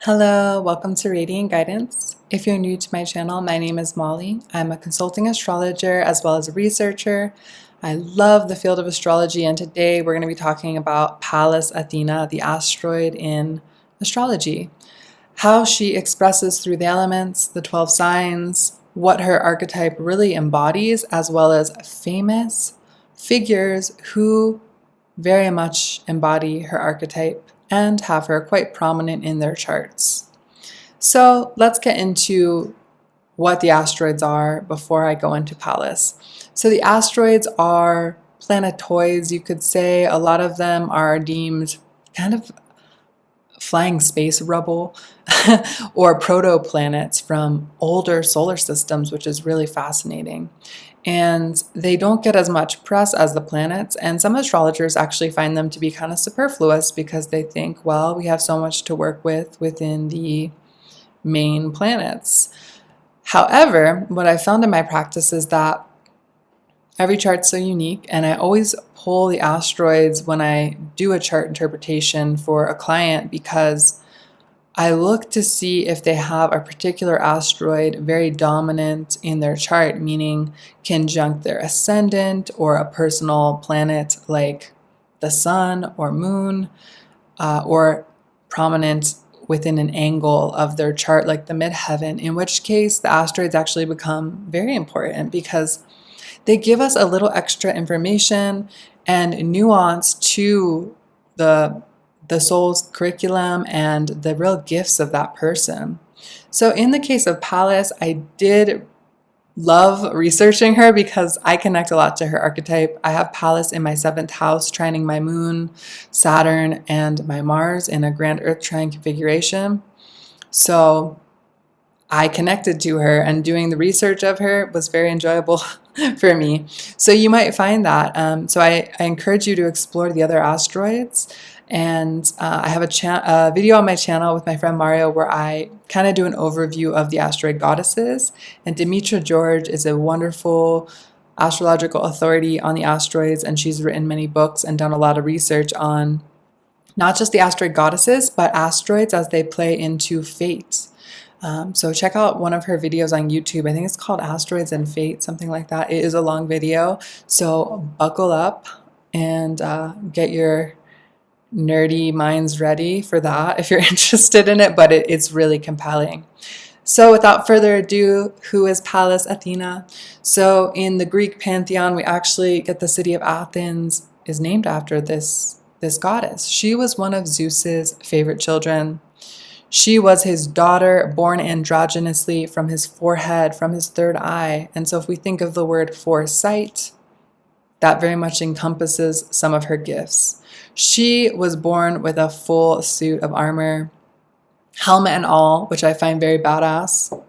Hello, welcome to Radiant Guidance. If you're new to my channel, my name is Molly. I'm a consulting astrologer as well as a researcher. I love the field of astrology, and today we're going to be talking about Pallas Athena, the asteroid in astrology, how she expresses through the elements, the 12 signs, what her archetype really embodies, as well as famous figures who very much embody her archetype and have her quite prominent in their charts. So let's get into what the asteroids are before I go into Pallas. So the asteroids are planetoids, you could say. A lot of them are deemed kind of flying space rubble or protoplanets from older solar systems, which is really fascinating. And they don't get as much press as the planets, and some astrologers actually find them to be kind of superfluous because they think, well, we have so much to work with within the main planets. However, what I found in my practice is that every chart's so unique, and I always pull the asteroids when I do a chart interpretation for a client because I look to see if they have a particular asteroid very dominant in their chart, meaning conjunct their ascendant or a personal planet like the sun or moon, or prominent within an angle of their chart like the midheaven, in which case the asteroids actually become very important because they give us a little extra information and nuance to the soul's curriculum and the real gifts of that person. So in the case of Pallas, I did love researching her because I connect a lot to her archetype. I have Pallas in my 7th house, trining my moon, Saturn, and my Mars in a grand Earth trine configuration. So I connected to her, and doing the research of her was very enjoyable for me. So you might find that. So I encourage you to explore the other asteroids. And I have a video on my channel with my friend Mario where I kind of do an overview of the asteroid goddesses. And Demetra George is a wonderful astrological authority on the asteroids, and she's written many books and done a lot of research on not just the asteroid goddesses, but asteroids as they play into fate. So check out one of her videos on YouTube. I think it's called Asteroids and Fate, something like that. It is a long video, so buckle up and get your nerdy minds ready for that if you're interested in it, but it's really compelling. So without further ado, who is Pallas Athena? So in the Greek pantheon, we actually get the city of Athens is named after this goddess. She was one of Zeus's favorite children. She was his daughter, born androgynously from his forehead, from his third eye. And so if we think of the word foresight, that very much encompasses some of her gifts. She was born with a full suit of armor, helmet and all, which I find very badass.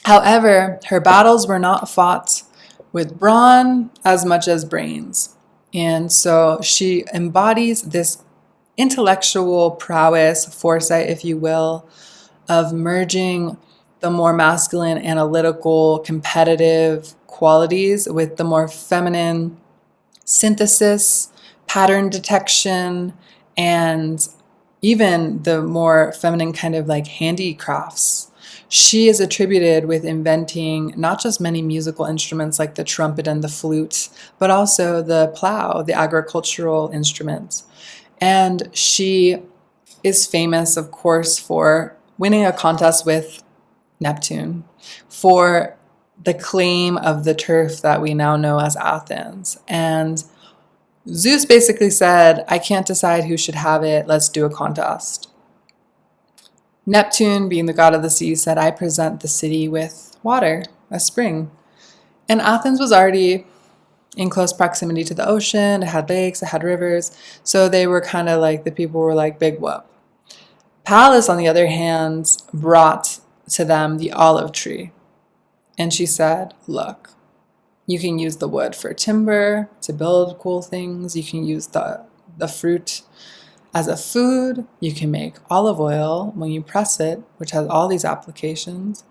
However, her battles were not fought with brawn as much as brains. And so she embodies this intellectual prowess, foresight, if you will, of merging the more masculine, analytical, competitive qualities with the more feminine synthesis, pattern detection, and even the more feminine kind of like handicrafts. She is attributed with inventing not just many musical instruments like the trumpet and the flute, but also the plow, the agricultural instruments. And she is famous, of course, for winning a contest with Neptune for the claim of the turf that we now know as Athens. And Zeus basically said, I can't decide who should have it, let's do a contest. Neptune, being the god of the sea, said, I present the city with water, a spring. And Athens was already in close proximity to the ocean, it had lakes, it had rivers, so they were kind of like, the people were like, big whoop. Pallas, on the other hand, brought to them the olive tree. And she said, look, you can use the wood for timber, to build cool things. You can use the fruit as a food. You can make olive oil when you press it, which has all these applications.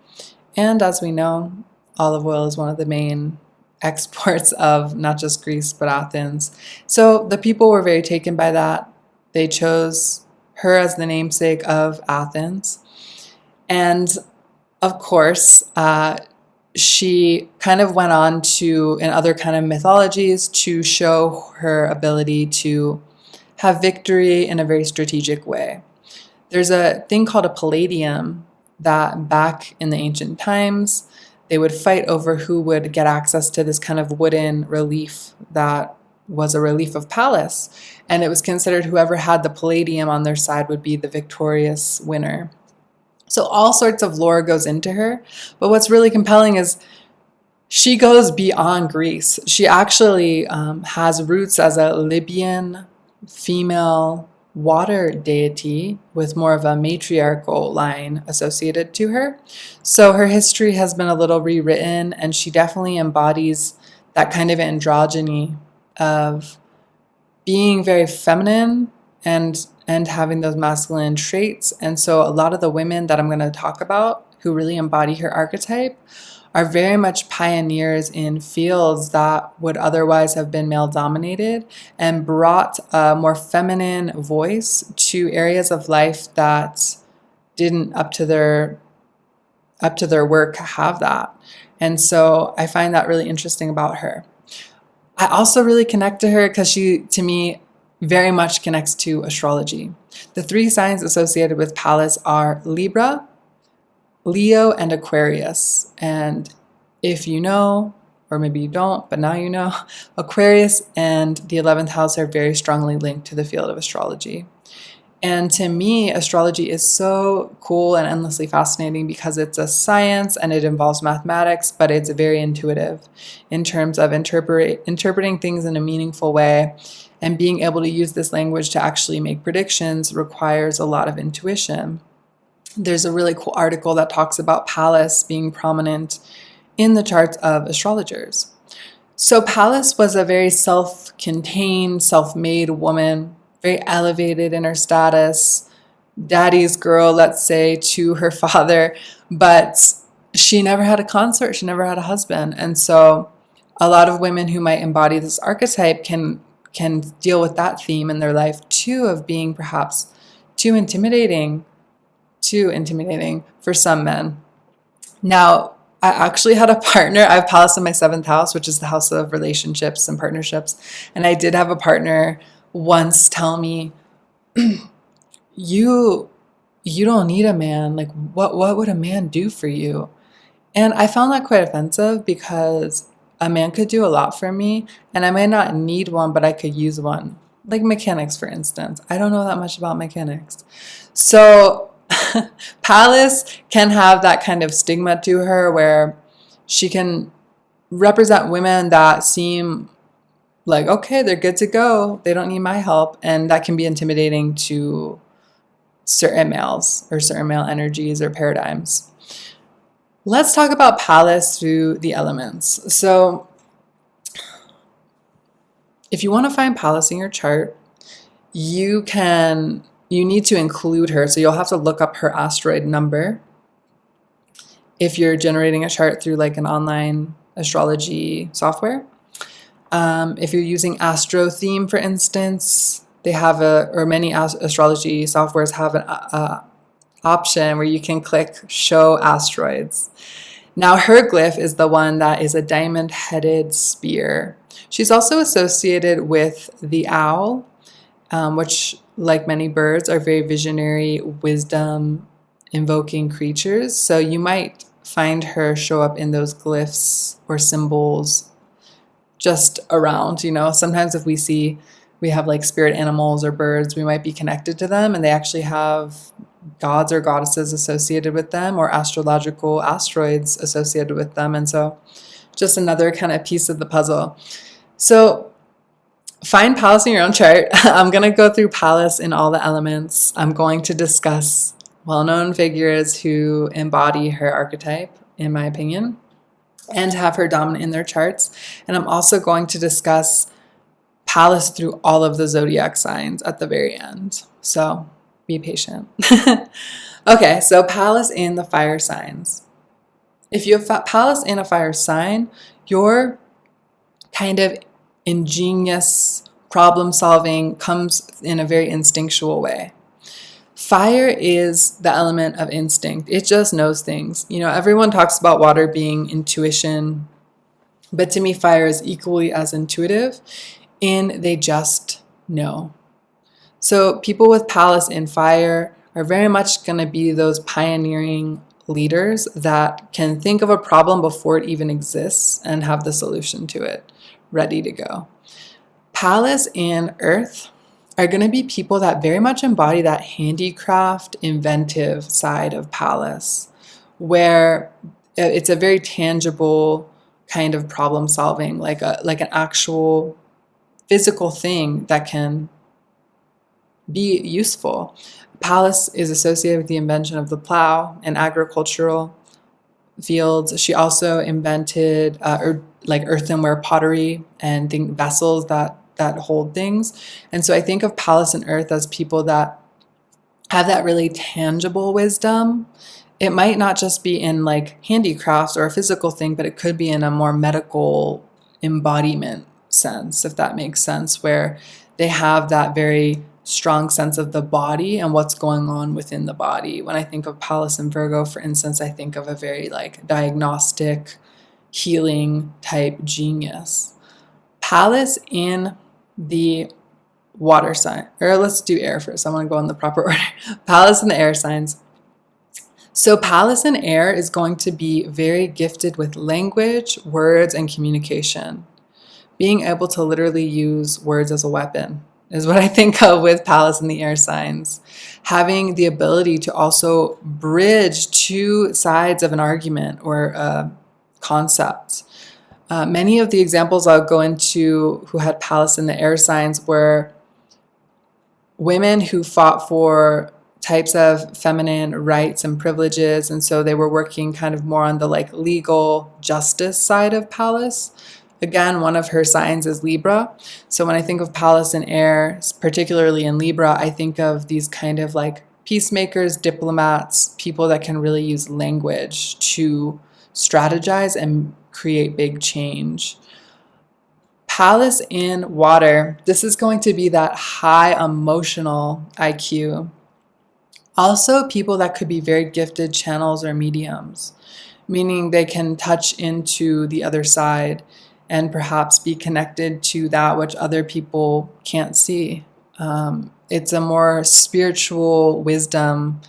And as we know, olive oil is one of the main exports of not just Greece, but Athens. So the people were very taken by that. They chose her as the namesake of Athens. And of course, she kind of went on to, in other kind of mythologies, to show her ability to have victory in a very strategic way. There's a thing called a palladium that back in the ancient times, they would fight over who would get access to this kind of wooden relief that was a relief of Pallas. And it was considered whoever had the palladium on their side would be the victorious winner. So all sorts of lore goes into her. But what's really compelling is she goes beyond Greece. She actually has roots as a Libyan female water deity with more of a matriarchal line associated to her. So her history has been a little rewritten, and she definitely embodies that kind of androgyny of being very feminine and having those masculine traits. And so a lot of the women that I'm going to talk about who really embody her archetype are very much pioneers in fields that would otherwise have been male dominated, and brought a more feminine voice to areas of life that didn't up to their work have that. And so I find that really interesting about her. I also really connect to her because she, to me, very much connects to astrology. The 3 signs associated with Pallas are Libra, Leo, and Aquarius. And if you know, or maybe you don't, but now you know, Aquarius and the 11th house are very strongly linked to the field of astrology. And to me, astrology is so cool and endlessly fascinating because it's a science and it involves mathematics, but it's very intuitive in terms of interpreting things in a meaningful way. And being able to use this language to actually make predictions requires a lot of intuition. There's a really cool article that talks about Pallas being prominent in the charts of astrologers. So Pallas was a very self-contained, self-made woman, very elevated in her status, daddy's girl, let's say, to her father, but she never had a consort, she never had a husband. And so a lot of women who might embody this archetype can deal with that theme in their life too, of being perhaps too intimidating for some men. Now, I actually had a partner. I have Pallas in my 7th house, which is the house of relationships and partnerships. And I did have a partner once tell me, you don't need a man. Like, what would a man do for you? And I found that quite offensive because a man could do a lot for me, and I might not need one, but I could use one. Like mechanics, for instance. I don't know that much about mechanics. So Pallas can have that kind of stigma to her where she can represent women that seem like, okay, they're good to go. They don't need my help. And that can be intimidating to certain males or certain male energies or paradigms. Let's talk about Pallas through the elements. So if you want to find Pallas in your chart, you need to include her. So you'll have to look up her asteroid number if you're generating a chart through like an online astrology software. If you're using Astro Theme, for instance, they have many astrology softwares have an option where you can click Show Asteroids. Now her glyph is the one that is a diamond-headed spear. She's also associated with the owl, which, like many birds, are very visionary, wisdom-invoking creatures. So you might find her show up in those glyphs or symbols just around. Sometimes if we have like spirit animals or birds, we might be connected to them, and they actually have gods or goddesses associated with them, or astrological asteroids associated with them. And so just another kind of piece of the puzzle. So find Pallas in your own chart. I'm going to go through Pallas in all the elements. I'm going to discuss well-known figures who embody her archetype, in my opinion, and have her dominant in their charts. And I'm also going to discuss Pallas through all of the zodiac signs at the very end. So be patient. Okay, so Pallas in the fire signs. If you have Pallas in a fire sign, your kind of ingenious problem solving comes in a very instinctual way. Fire is the element of instinct. It just knows things. You know, everyone talks about water being intuition, but to me, fire is equally as intuitive, and they just know. So people with Pallas in fire are very much going to be those pioneering leaders that can think of a problem before it even exists and have the solution to it ready to go. Pallas and Earth are going to be people that very much embody that handicraft, inventive side of Pallas, where it's a very tangible kind of problem solving, like an actual physical thing that can be useful. Pallas is associated with the invention of the plow and agricultural fields. She also invented like earthenware pottery and vessels that hold things. And so I think of Pallas and Earth as people that have that really tangible wisdom. It might not just be in like handicrafts or a physical thing, but it could be in a more medical embodiment sense, if that makes sense, where they have that very strong sense of the body and what's going on within the body. When I think of Pallas and Virgo, for instance, I think of a very like diagnostic, healing type genius. Pallas in the water sign, or let's do air first. I want to go in the proper order. Pallas in the air signs. So Pallas in air is going to be very gifted with language, words, and communication. Being able to literally use words as a weapon is what I think of with Pallas in the air signs. Having the ability to also bridge two sides of an argument or a concept. Many of the examples I'll go into who had Pallas in the air signs were women who fought for types of feminine rights and privileges, and so they were working kind of more on the like legal justice side of Pallas. Again, one of her signs is Libra. So when I think of Pallas in air, particularly in Libra, I think of these kind of like peacemakers, diplomats, people that can really use language to strategize and create big change. Pallas in water, this is going to be that high emotional IQ. Also, people that could be very gifted channels or mediums, meaning they can touch into the other side and perhaps be connected to that which other people can't see. It's a more spiritual wisdom,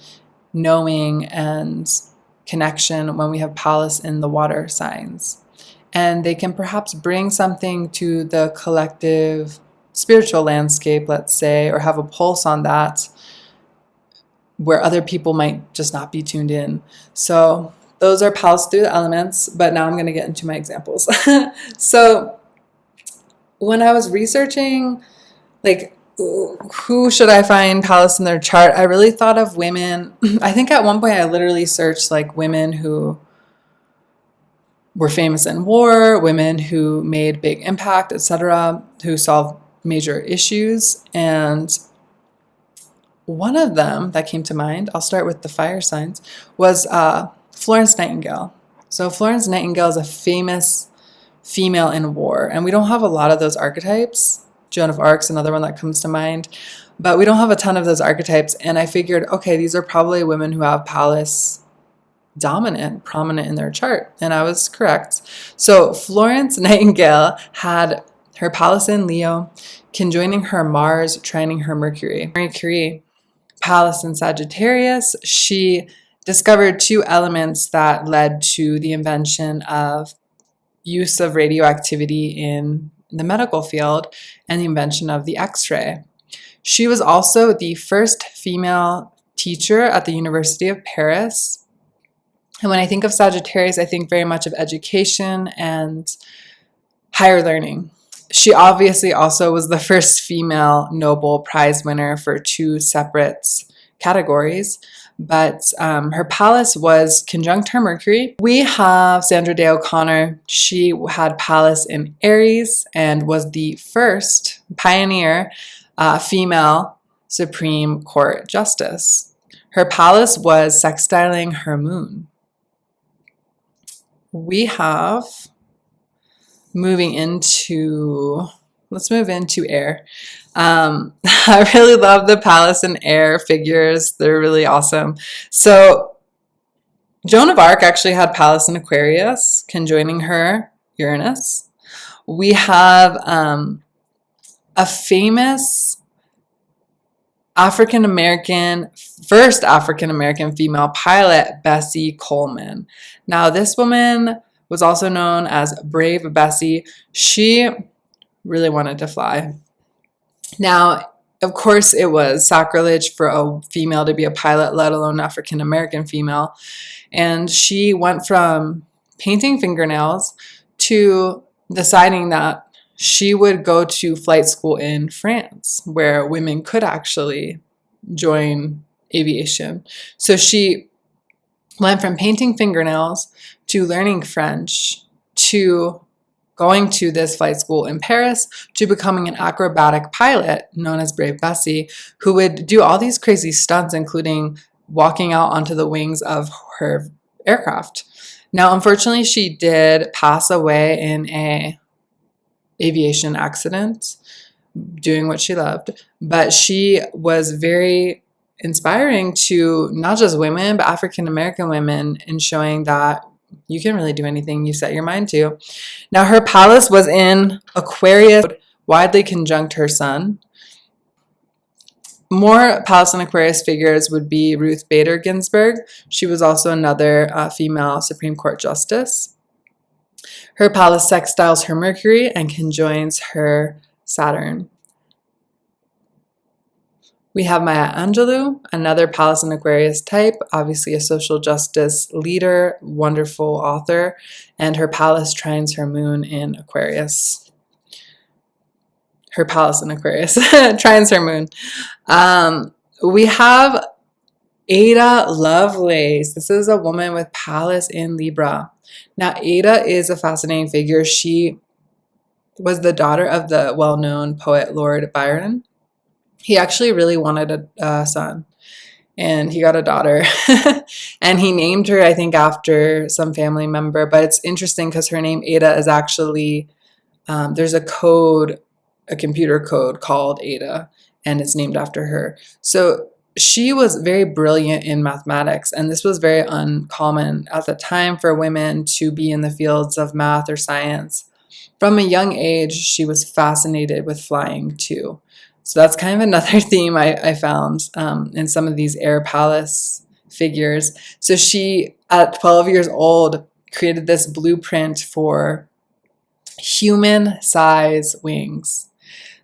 knowing, and connection when we have Pallas in the water signs. And they can perhaps bring something to the collective spiritual landscape, let's say, or have a pulse on that where other people might just not be tuned in. So those are Pallas through the elements, but now I'm going to get into my examples. So when I was researching, like, who should I find Pallas in their chart, I really thought of women. I think at one point I literally searched like women who were famous in war, women who made big impact, etc., who solved major issues. And one of them that came to mind, I'll start with the fire signs, was Florence Nightingale. So Florence Nightingale is a famous female in war, and we don't have a lot of those archetypes. Joan of Arc's another one that comes to mind, but we don't have a ton of those archetypes. And I figured, okay, these are probably women who have Pallas dominant, prominent in their chart. And I was correct. So Florence Nightingale had her Pallas in Leo, conjoining her Mars, trining her Mercury. Mercury, Pallas in Sagittarius, she discovered two elements that led to the invention of use of radioactivity in the medical field and the invention of the X-ray. She was also the first female teacher at the University of Paris. And when I think of Sagittarius, I think very much of education and higher learning. She obviously also was the first female Nobel Prize winner for two separate categories, but her Pallas was conjunct her Mercury. We have Sandra Day O'Connor. She had Pallas in Aries and was the first pioneer female Supreme Court Justice. Her Pallas was sextiling her moon. We have, moving into let's move into air. I really love the Pallas and air figures. They're really awesome. So Joan of Arc actually had Pallas in Aquarius, conjoining her Uranus. We have a famous first African American female pilot, Bessie Coleman. Now, this woman was also known as Brave Bessie. She really wanted to fly. Now, of course, it was sacrilege for a female to be a pilot, let alone African American female. And she went from painting fingernails to deciding that she would go to flight school in France, where women could actually join aviation. So she went from painting fingernails to learning French to going to this flight school in Paris to becoming an acrobatic pilot known as Brave Bessie, who would do all these crazy stunts, including walking out onto the wings of her aircraft. Now, unfortunately, she did pass away in a aviation accident doing what she loved, but she was very inspiring to not just women, but African American women, in showing that you can really do anything you set your mind to. Now, her Pallas was in Aquarius, widely conjunct her sun. More Pallas and Aquarius figures would be Ruth Bader Ginsburg. She was also another female Supreme Court justice. Her Pallas sextiles her Mercury and conjoins her Saturn. We have Maya Angelou, another Pallas and Aquarius type, obviously a social justice leader, wonderful author, and her Pallas trines her moon in Aquarius. Her Pallas in Aquarius trines her moon. We have Ada Lovelace. This is a woman with Pallas in Libra. Now, Ada is a fascinating figure. She was the daughter of the well-known poet Lord Byron. He actually really wanted a son, and he got a daughter. And he named her, I think, after some family member. But it's interesting because her name Ada is actually, there's a code, a computer code called Ada, and it's named after her. So she was very brilliant in mathematics, and this was very uncommon at the time for women to be in the fields of math or science. From a young age, she was fascinated with flying too. So that's kind of another theme I found in some of these air Pallas figures. So she, at 12 years old, created this blueprint for human-size wings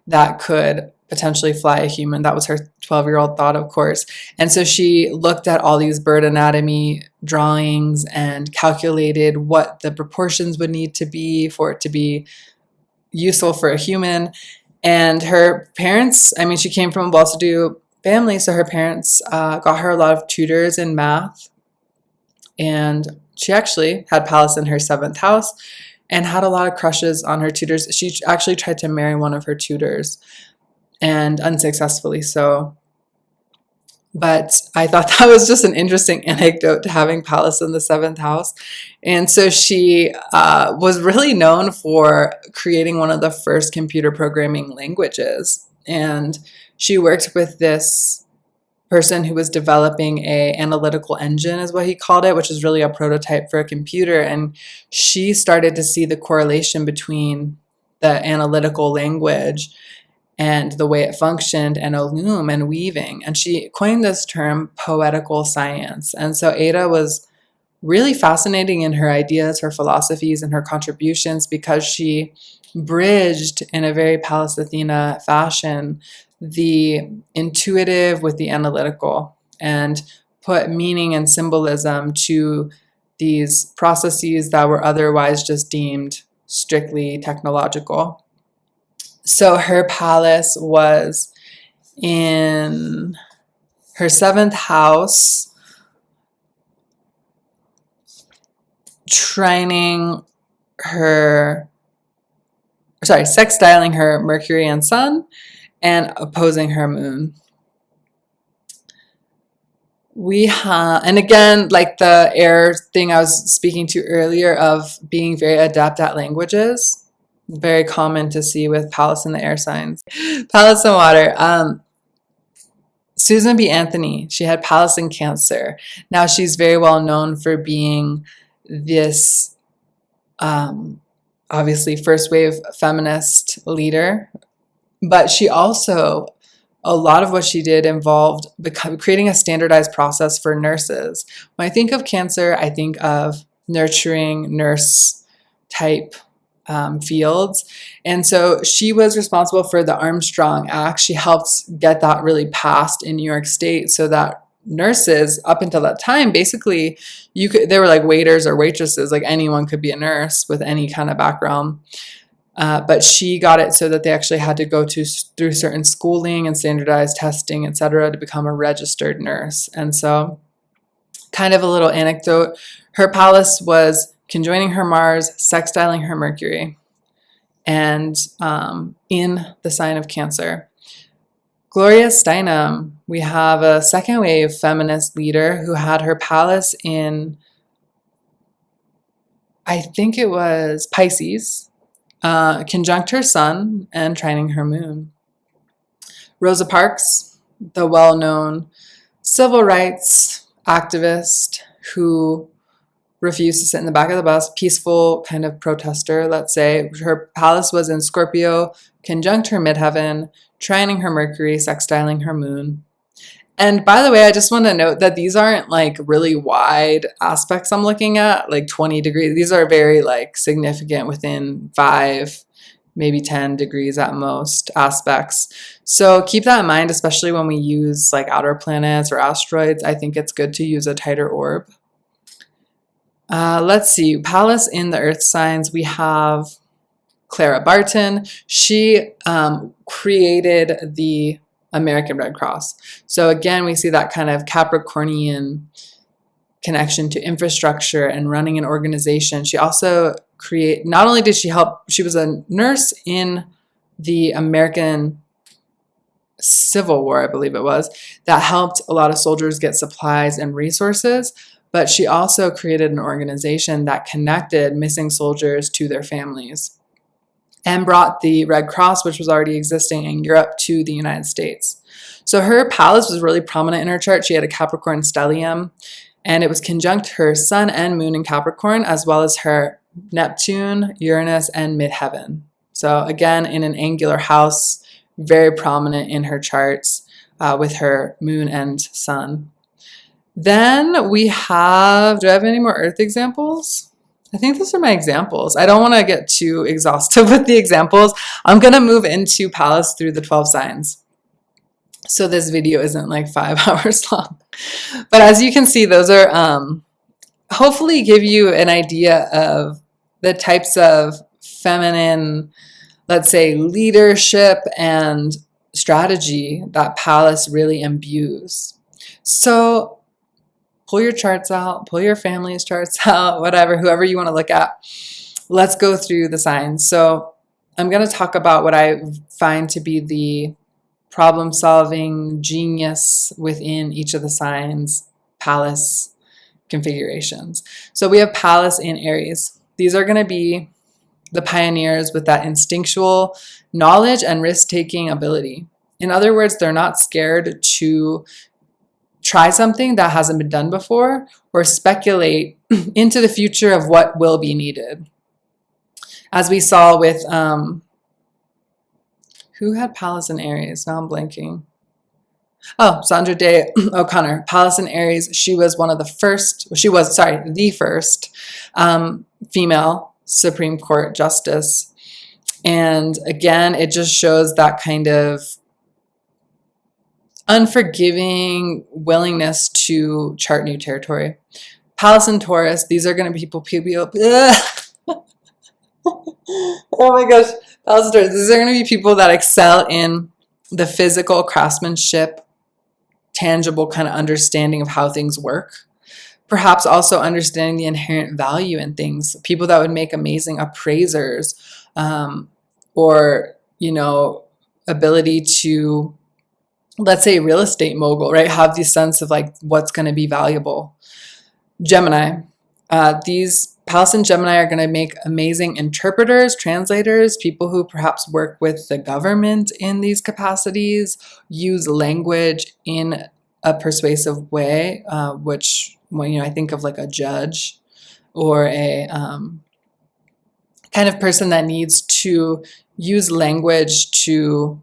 that could potentially fly a human. That was her 12-year-old thought, of course. And so she looked at all these bird anatomy drawings and calculated what the proportions would need to be for it to be useful for a human. And her parents, I mean, she came from a well-to-do family, so her parents got her a lot of tutors in math. And she actually had Pallas in her 7th house and had a lot of crushes on her tutors. She actually tried to marry one of her tutors, and unsuccessfully so. But I thought that was just an interesting anecdote to having Pallas in the 7th house. And so she was really known for creating one of the first computer programming languages. And she worked with this person who was developing a analytical engine, is what he called it, which is really a prototype for a computer. And she started to see the correlation between the analytical language and the way it functioned, and a loom and weaving. And she coined this term poetical science. And so Ada was really fascinating in her ideas, her philosophies, and her contributions, because she bridged in a very Pallas Athena fashion the intuitive with the analytical, and put meaning and symbolism to these processes that were otherwise just deemed strictly technological. So her Pallas was in her 7th house, sextiling her Mercury and Sun, and opposing her Moon. We have, and again, like the air thing I was speaking to earlier of being very adept at languages, Very common to see with Pallas in the air signs. Pallas in water. Susan B. Anthony, she had Pallas in Cancer. Now she's very well known for being this obviously first wave feminist leader, but she also, a lot of what she did involved creating a standardized process for nurses. When I think of Cancer, I think of nurturing nurse type fields. And so she was responsible for the Armstrong Act. She helped get that really passed in New York State so that nurses up until that time, basically they were like waiters or waitresses, like anyone could be a nurse with any kind of background. But she got it so that they actually had to go through certain schooling and standardized testing, etc., to become a registered nurse. And so, kind of a little anecdote, her Pallas was conjoining her Mars, sextiling her Mercury, and in the sign of Cancer. Gloria Steinem, we have a second wave feminist leader who had her Pallas in, I think it was Pisces, conjunct her sun and trining her moon. Rosa Parks, the well-known civil rights activist who refused to sit in the back of the bus, peaceful kind of protester, let's say. Her Pallas was in Scorpio, conjunct her midheaven, trining her Mercury, sextiling her moon. And by the way, I just want to note that these aren't like really wide aspects I'm looking at, like 20 degrees. These are very like significant within 5, maybe 10 degrees at most aspects. So keep that in mind, especially when we use like outer planets or asteroids. I think it's good to use a tighter orb. Let's see, Pallas in the earth signs, we have Clara Barton. She created the American Red Cross. So again, we see that kind of Capricornian connection to infrastructure and running an organization. She also not only did she help, she was a nurse in the American Civil War, I believe it was, that helped a lot of soldiers get supplies and resources, but she also created an organization that connected missing soldiers to their families and brought the Red Cross, which was already existing in Europe, to the United States. So her Pallas was really prominent in her chart. She had a Capricorn stellium, and it was conjunct her sun and moon in Capricorn, as well as her Neptune, Uranus, and midheaven. So again, in an angular house, very prominent in her charts with her moon and sun. Then we have, do I have any more Earth examples? I think those are my examples. I don't want to get too exhaustive with the examples. I'm going to move into Pallas through the 12 signs. So this video isn't like 5 hours long. But as you can see, those are hopefully give you an idea of the types of feminine, let's say, leadership and strategy that Pallas really imbues. So pull your charts out, pull your family's charts out, whatever, whoever you want to look at. Let's go through the signs. So I'm going to talk about what I find to be the problem-solving genius within each of the signs, Pallas configurations. So we have Pallas in Aries. These are going to be the pioneers with that instinctual knowledge and risk-taking ability. In other words, they're not scared to try something that hasn't been done before or speculate into the future of what will be needed. As we saw with, who had Pallas in Aries? Now I'm blanking. Oh, Sandra Day O'Connor, Pallas in Aries. She was the first female Supreme Court justice. And again, it just shows that kind of unforgiving willingness to chart new territory. Pallas in Taurus, these are going to be people oh my gosh, Pallas in Taurus, these are going to be people that excel in the physical craftsmanship, tangible kind of understanding of how things work. Perhaps also understanding the inherent value in things. People that would make amazing appraisers, or, ability to, let's say, real estate mogul, right? Have the sense of like what's going to be valuable. Gemini, these Pallas and Gemini are going to make amazing interpreters, translators, people who perhaps work with the government in these capacities, use language in a persuasive way, which, when I think of like a judge or a kind of person that needs to use language to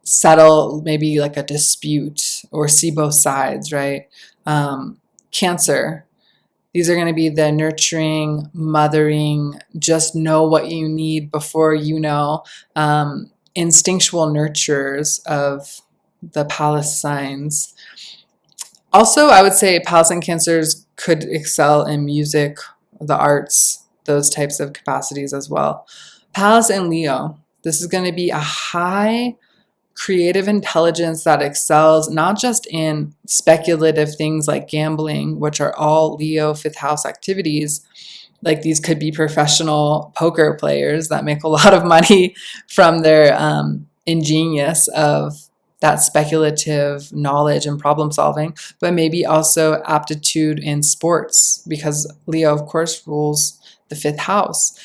settle maybe like a dispute or see both sides, right? Cancer. These are going to be the nurturing, mothering, just know what you need before you know, instinctual nurturers of the Pallas signs. Also, I would say Pallas and Cancers could excel in music, the arts, those types of capacities as well. Pallas and Leo. This is going to be a high creative intelligence that excels not just in speculative things like gambling, which are all Leo fifth house activities. Like these could be professional poker players that make a lot of money from their ingenious of that speculative knowledge and problem solving, but maybe also aptitude in sports, because Leo, of course, rules the fifth house.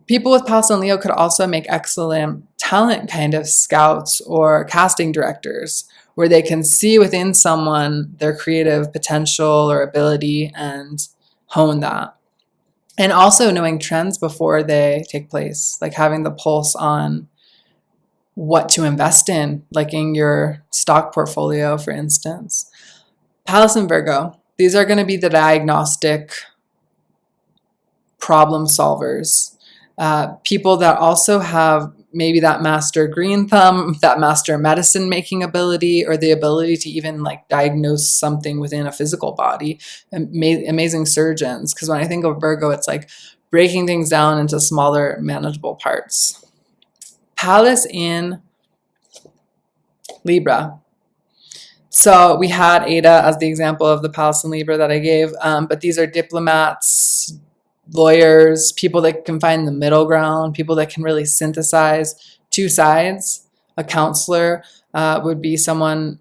People with Pallas and Leo could also make excellent talent kind of scouts or casting directors, where they can see within someone their creative potential or ability and hone that. And also knowing trends before they take place, like having the pulse on what to invest in, like in your stock portfolio, for instance. Pallas and Virgo, these are going to be the diagnostic problem solvers. People that also have maybe that master green thumb, that master medicine making ability, or the ability to even like diagnose something within a physical body. Amazing surgeons. Because when I think of Virgo, it's like breaking things down into smaller, manageable parts. Pallas in Libra. So we had Ada as the example of the Pallas in Libra that I gave, but these are diplomats, lawyers, people that can find the middle ground, people that can really synthesize two sides. A counselor would be someone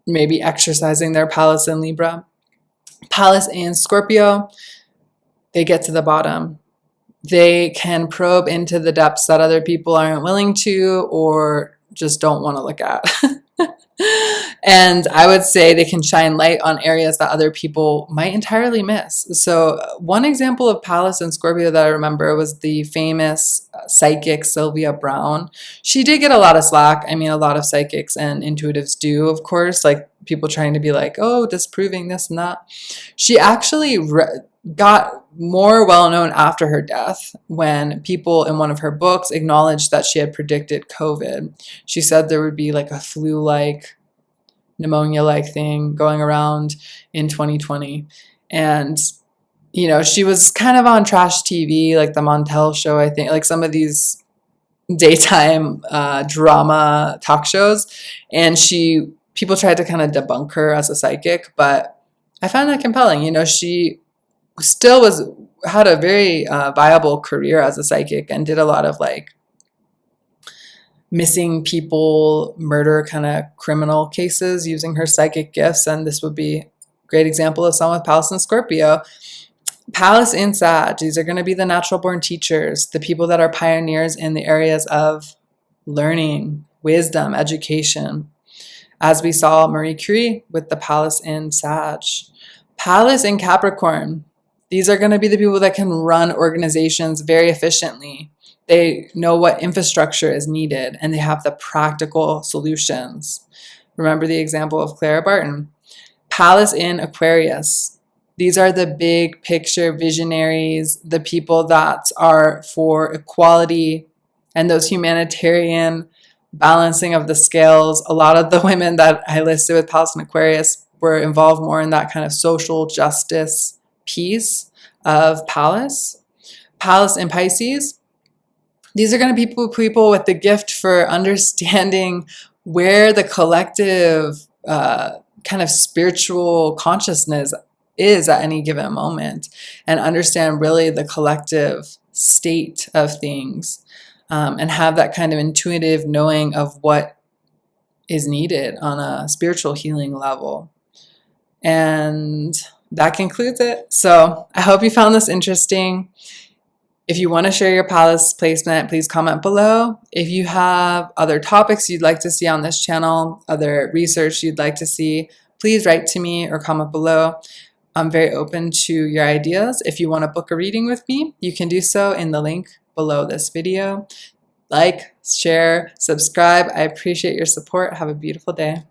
maybe exercising their Pallas in Libra. Pallas in Scorpio, they get to the bottom. They can probe into the depths that other people aren't willing to or just don't want to look at. And I would say they can shine light on areas that other people might entirely miss. So one example of Pallas and Scorpio that I remember was the famous psychic Sylvia Browne. She did get a lot of slack. I mean, a lot of psychics and intuitives do, of course, like people trying to be like, oh, disproving this and that. She actually got more well-known after her death when people in one of her books acknowledged that she had predicted COVID. She said there would be like a flu-like, pneumonia-like thing going around in 2020. And, she was kind of on trash TV, like the Montel show, I think, like some of these daytime drama talk shows. And people tried to kind of debunk her as a psychic, but I found that compelling. She still had a very viable career as a psychic and did a lot of like missing people, murder kind of criminal cases using her psychic gifts. And this would be a great example of someone with Pallas in Scorpio. Pallas in Sag, these are going to be the natural born teachers, the people that are pioneers in the areas of learning, wisdom, education. As we saw Marie Curie with the Pallas in Sag. Pallas in Capricorn, these are going to be the people that can run organizations very efficiently. They know what infrastructure is needed and they have the practical solutions. Remember the example of Clara Barton. Pallas in Aquarius. These are the big picture visionaries, the people that are for equality and those humanitarian balancing of the scales. A lot of the women that I listed with Pallas in Aquarius were involved more in that kind of social justice piece of Pallas. Pallas in Pisces. These are going to be people with the gift for understanding where the collective kind of spiritual consciousness is at any given moment and understand really the collective state of things and have that kind of intuitive knowing of what is needed on a spiritual healing level. And that concludes it. So I hope you found this interesting. If you want to share your Pallas placement, please comment below. If you have other topics you'd like to see on this channel, other research you'd like to see, please write to me or comment below. I'm very open to your ideas. If you want to book a reading with me, you can do so in the link below this video. Like, share, subscribe. I appreciate your support. Have a beautiful day.